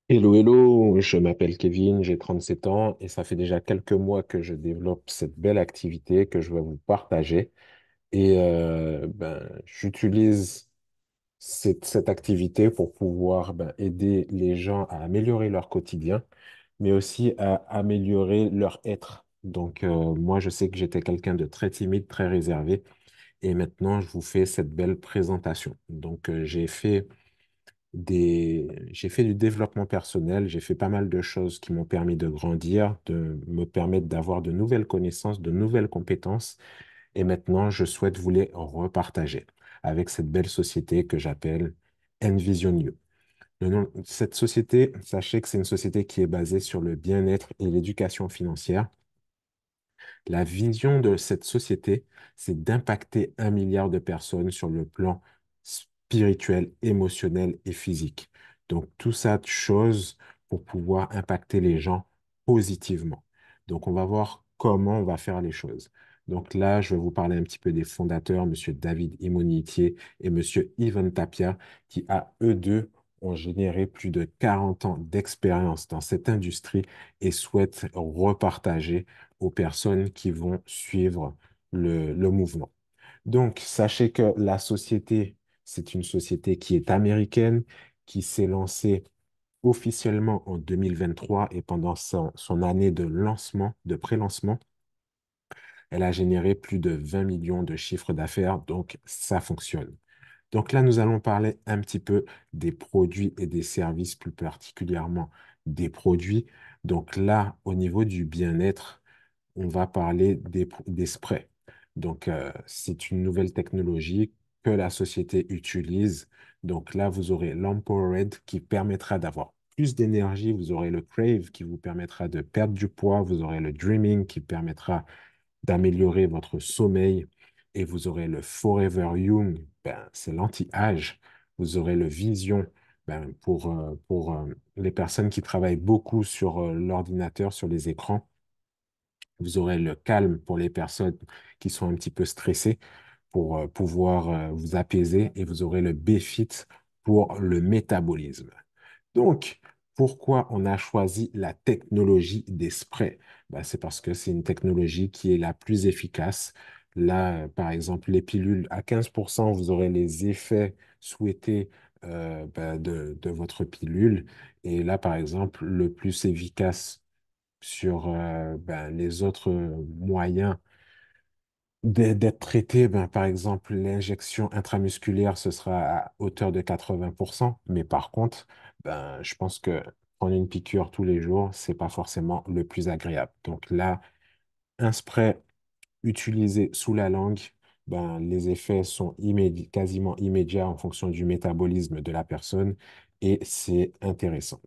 Hello, hello, je m'appelle Kevin, j'ai 37 ans et ça fait déjà quelques mois que je développe cette belle activité que je vais vous partager. J'utilise cette activité pour pouvoir aider les gens à améliorer leur quotidien, mais aussi à améliorer leur être. Moi, je sais que j'étais quelqu'un de très timide, très réservé et maintenant, je vous fais cette belle présentation. J'ai fait du développement personnel, j'ai fait pas mal de choses qui m'ont permis de grandir, de me permettre d'avoir de nouvelles connaissances, de nouvelles compétences. Et maintenant, je souhaite vous les repartager avec cette belle société que j'appelle Envision You. Le nom, cette société, sachez que c'est une société qui est basée sur le bien-être et l'éducation financière. La vision de cette société, c'est d'impacter 1 milliard de personnes sur le plan spirituel, émotionnel et physique. Donc, tout ça de choses pour pouvoir impacter les gens positivement. Donc, on va voir comment on va faire les choses. Donc là, je vais vous parler un petit peu des fondateurs, Monsieur David Imonitier et Monsieur Ivan Tapia, qui, à eux deux, ont généré plus de 40 ans d'expérience dans cette industrie et souhaitent repartager aux personnes qui vont suivre le mouvement. Donc, sachez que la société, c'est une société qui est américaine, qui s'est lancée officiellement en 2023 et pendant son année de lancement, de pré-lancement, elle a généré plus de 20 millions de chiffres d'affaires, donc ça fonctionne. Donc là, nous allons parler un petit peu des produits et des services, plus particulièrement des produits. Donc là, au niveau du bien-être, on va parler des sprays. C'est une nouvelle technologie que la société utilise. Donc là, vous aurez l'Empowered qui permettra d'avoir plus d'énergie. Vous aurez le Crave qui vous permettra de perdre du poids. Vous aurez le Dreaming qui permettra d'améliorer votre sommeil. Et vous aurez le Forever Young, c'est l'anti-âge. Vous aurez le Vision pour les personnes qui travaillent beaucoup sur l'ordinateur, sur les écrans. Vous aurez le calme pour les personnes qui sont un petit peu stressées pour pouvoir vous apaiser et vous aurez le BFIT pour le métabolisme. Donc, pourquoi on a choisi la technologie des sprays? C'est parce que c'est une technologie qui est la plus efficace. Là, par exemple, les pilules, à 15%, vous aurez les effets souhaités de votre pilule. Et là, par exemple, le plus efficace sur les autres moyens d'être traité, par exemple, l'injection intramusculaire, ce sera à hauteur de 80%, mais par contre, je pense que prendre une piqûre tous les jours, c'est pas forcément le plus agréable. Donc là, un spray utilisé sous la langue, les effets sont quasiment immédiats en fonction du métabolisme de la personne et c'est intéressant.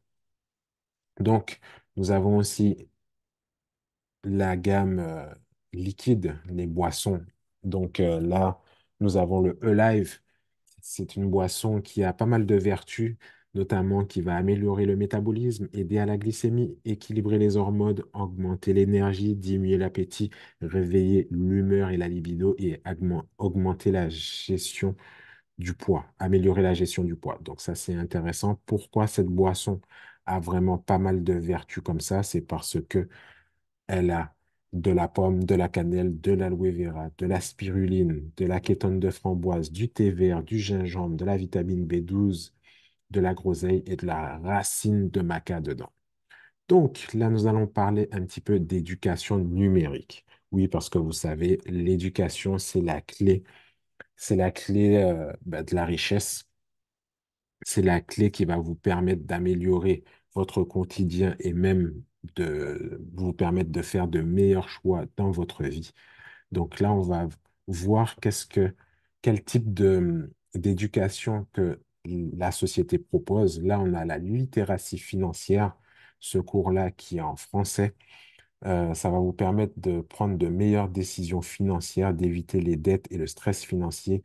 Donc, nous avons aussi la gamme liquide, les boissons. Là, nous avons le E-Live. C'est une boisson qui a pas mal de vertus, notamment qui va améliorer le métabolisme, aider à la glycémie, équilibrer les hormones, augmenter l'énergie, diminuer l'appétit, réveiller l'humeur et la libido et augmenter la gestion du poids, améliorer la gestion du poids. Donc ça, c'est intéressant. Pourquoi cette boisson a vraiment pas mal de vertus comme ça? C'est parce que elle a de la pomme, de la cannelle, de l'aloe vera, de la spiruline, de la kétone de framboise, du thé vert, du gingembre, de la vitamine B12, de la groseille et de la racine de maca dedans. Donc là, nous allons parler un petit peu d'éducation numérique. Oui, parce que vous savez, l'éducation, c'est la clé de la richesse. C'est la clé qui va vous permettre d'améliorer votre quotidien et même de vous permettre de faire de meilleurs choix dans votre vie. Donc là, on va voir quel type d'éducation que la société propose. Là, on a la littératie financière, ce cours-là qui est en français. Ça va vous permettre de prendre de meilleures décisions financières, d'éviter les dettes et le stress financier,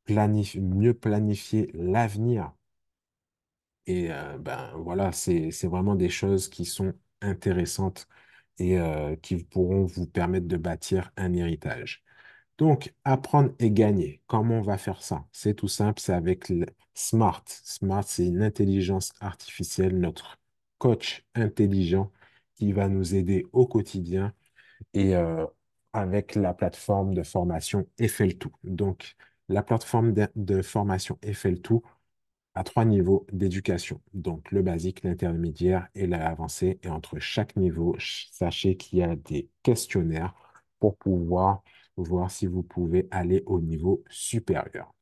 mieux planifier l'avenir voilà, c'est vraiment des choses qui sont intéressantes et qui pourront vous permettre de bâtir un héritage. Donc, apprendre et gagner. Comment on va faire ça? C'est tout simple, c'est avec le Smart. Smart, c'est une intelligence artificielle, notre coach intelligent qui va nous aider au quotidien et avec la plateforme de formation FL2. Donc, la plateforme de formation FL2 a trois niveaux d'éducation. Donc, le basique, l'intermédiaire et l'avancé. Et entre chaque niveau, sachez qu'il y a des questionnaires pour pouvoir voir si vous pouvez aller au niveau supérieur.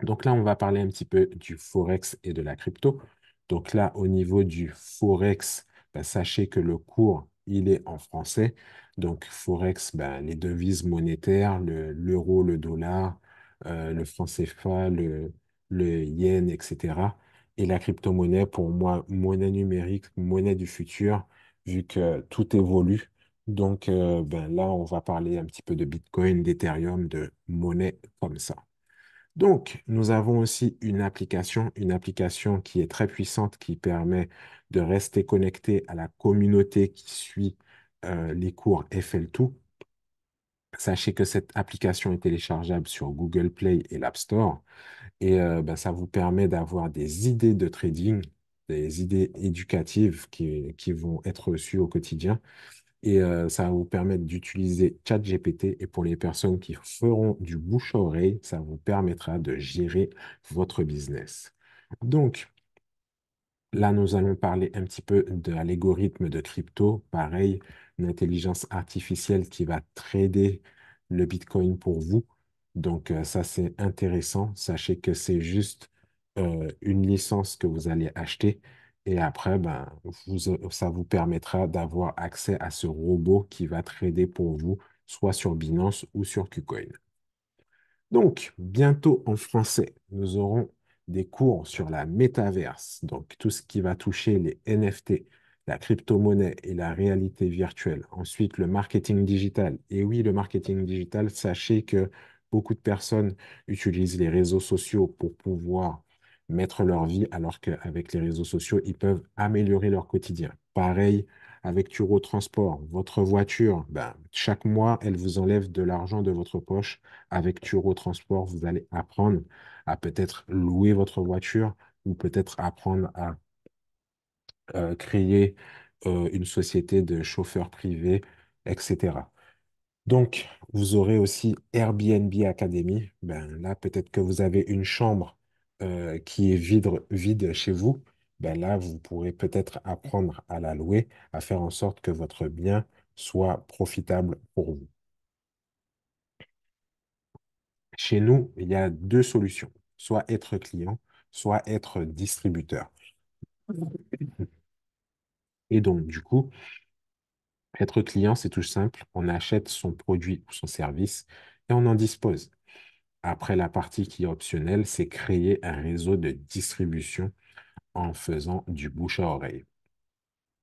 Donc là, on va parler un petit peu du Forex et de la crypto. Donc là, au niveau du Forex, ben, sachez que le cours, il est en français. Donc Forex, ben, les devises monétaires, l'euro, le dollar, le franc CFA, le yen, etc. Et la crypto-monnaie, pour moi, monnaie numérique, monnaie du futur, vu que tout évolue. Donc ben, là, on va parler un petit peu de Bitcoin, d'Ethereum, de monnaie comme ça. Donc, nous avons aussi une application qui est très puissante, qui permet de rester connecté à la communauté qui suit les cours FL2. Sachez que cette application est téléchargeable sur Google Play et l'App Store et ben, ça vous permet d'avoir des idées de trading, des idées éducatives qui vont être reçues au quotidien et ça va vous permettre d'utiliser ChatGPT. Et pour les personnes qui feront du bouche à oreille, ça vous permettra de gérer votre business. Donc, là, nous allons parler un petit peu de l'algorithme de crypto. Pareil, une intelligence artificielle qui va trader le Bitcoin pour vous. Donc, ça, c'est intéressant. Sachez que c'est juste une licence que vous allez acheter. Et après, ben, ça vous permettra d'avoir accès à ce robot qui va trader pour vous, soit sur Binance ou sur KuCoin. Donc, bientôt en français, nous aurons des cours sur la métaverse, donc tout ce qui va toucher les NFT, la crypto-monnaie et la réalité virtuelle. Ensuite, le marketing digital. Et oui, le marketing digital, sachez que beaucoup de personnes utilisent les réseaux sociaux pour pouvoir mettre leur vie, alors qu'avec les réseaux sociaux, ils peuvent améliorer leur quotidien. Pareil avec Turo Transport, votre voiture, ben, chaque mois, elle vous enlève de l'argent de votre poche. Avec Turo Transport, vous allez apprendre à peut-être louer votre voiture ou peut-être apprendre à créer une société de chauffeurs privés, etc. Donc, vous aurez aussi Airbnb Academy. Ben, là, peut-être que vous avez une chambre qui est vide chez vous. Ben, là, vous pourrez peut-être apprendre à la louer, à faire en sorte que votre bien soit profitable pour vous. Chez nous, il y a deux solutions, soit être client, soit être distributeur. Et donc, du coup, être client, c'est tout simple. On achète son produit ou son service et on en dispose. Après, la partie qui est optionnelle, c'est créer un réseau de distribution en faisant du bouche à oreille.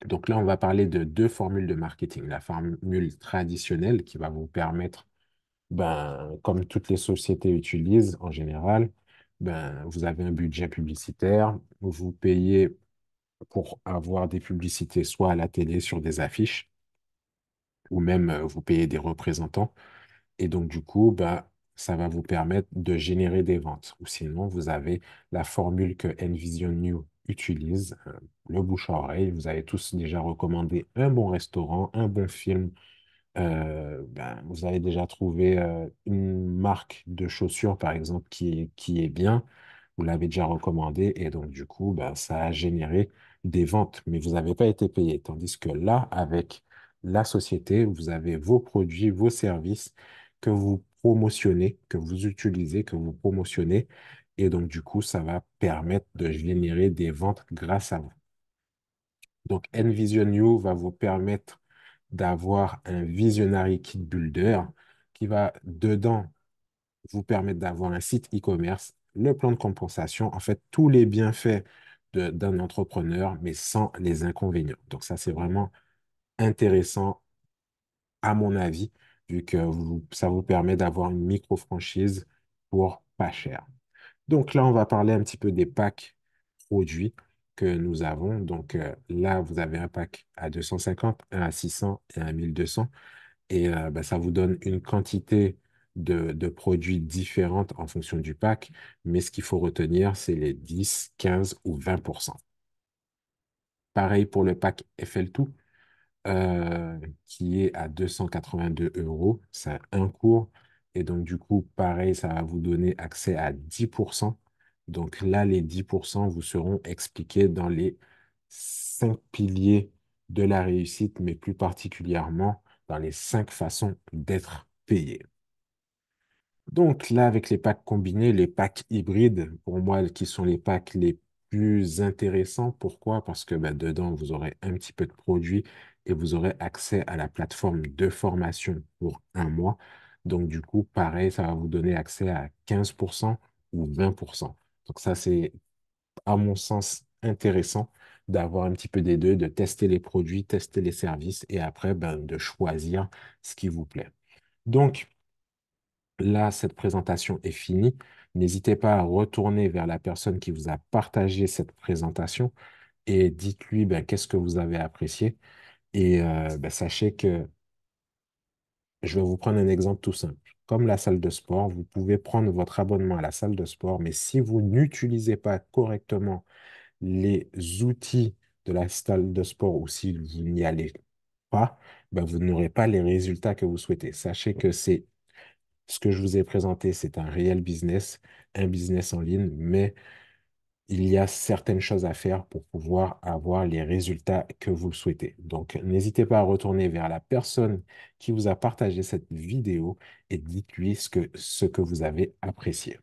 Donc là, on va parler de deux formules de marketing. La formule traditionnelle qui va vous permettre, ben, comme toutes les sociétés utilisent en général, ben, vous avez un budget publicitaire, vous payez pour avoir des publicités soit à la télé sur des affiches, ou même vous payez des représentants. Et donc, du coup, bah, ça va vous permettre de générer des ventes. Ou sinon, vous avez la formule que Envision New utilise, le bouche à oreille. Vous avez tous déjà recommandé un bon restaurant, un bon film. Ben, vous avez déjà trouvé une marque de chaussures, par exemple, qui est bien. Vous l'avez déjà recommandé. Et donc, du coup, ben, ça a généré des ventes. Mais vous n'avez pas été payé. Tandis que là, avec la société, vous avez vos produits, vos services que vous promotionnez, que vous utilisez, que vous promotionnez. Et donc, du coup, ça va permettre de générer des ventes grâce à vous. Donc, Envision You va vous permettre d'avoir un Visionary Kit Builder qui va dedans vous permettre d'avoir un site e-commerce, le plan de compensation, en fait, tous les bienfaits d'un entrepreneur, mais sans les inconvénients. Donc, ça, c'est vraiment intéressant, à mon avis, vu que ça vous permet d'avoir une micro-franchise pour pas cher. Donc là, on va parler un petit peu des packs produits que nous avons. Donc là, vous avez un pack à 250, un à 600 et un à 1200. Et ben, ça vous donne une quantité de produits différentes en fonction du pack. Mais ce qu'il faut retenir, c'est les 10, 15 ou 20%. Pareil pour le pack FL2, qui est à 282 euros. C'est un cours. Et donc, du coup, pareil, ça va vous donner accès à 10%. Donc là, les 10% vous seront expliqués dans les 5 piliers de la réussite, mais plus particulièrement dans les 5 façons d'être payé. Donc là, avec les packs combinés, les packs hybrides, pour moi, qui sont les packs les plus intéressants. Pourquoi? Parce que ben, dedans, vous aurez un petit peu de produits et vous aurez accès à la plateforme de formation pour un mois. Donc du coup, pareil, ça va vous donner accès à 15% ou 20%. Donc ça, c'est à mon sens intéressant d'avoir un petit peu des deux, de tester les produits, tester les services et après, ben, de choisir ce qui vous plaît. Donc, là, cette présentation est finie. N'hésitez pas à retourner vers la personne qui vous a partagé cette présentation et dites-lui ben, qu'est-ce que vous avez apprécié. Et ben, sachez que je vais vous prendre un exemple tout simple. Comme la salle de sport, vous pouvez prendre votre abonnement à la salle de sport, mais si vous n'utilisez pas correctement les outils de la salle de sport ou si vous n'y allez pas, ben, vous n'aurez pas les résultats que vous souhaitez. Sachez que c'est ce que je vous ai présenté, c'est un réel business, un business en ligne, mais il y a certaines choses à faire pour pouvoir avoir les résultats que vous souhaitez. Donc, n'hésitez pas à retourner vers la personne qui vous a partagé cette vidéo et dites-lui ce que vous avez apprécié.